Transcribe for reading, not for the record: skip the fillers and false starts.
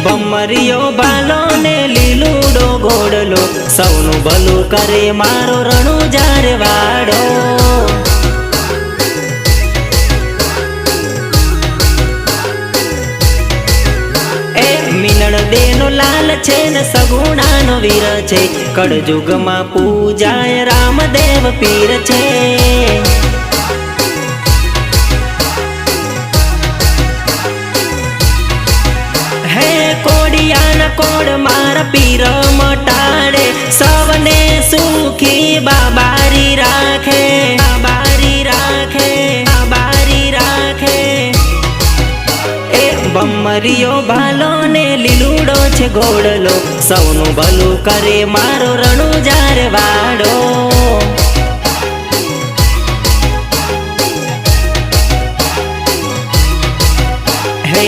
બમરિયો ભાલો ને લીલુડો ઘોડલો સૌનું ભલું કરે મારો રણુજાર વાડો મિલણ દેનો લાલ છે ને સગુણાનો વીર છે કળજુગમાં પૂજાય રામદેવ પીર છે હે કોડિયાના કોડ મારા પીર મટાડે સૌને સુખી બાબારી રાખે બાબારી રાખે બાબારી રાખે બમરિયો ભાલો ને લીલુડો છે ઘોડલો સૌનું ભલું કરે મારો રણુજાર વાડો હે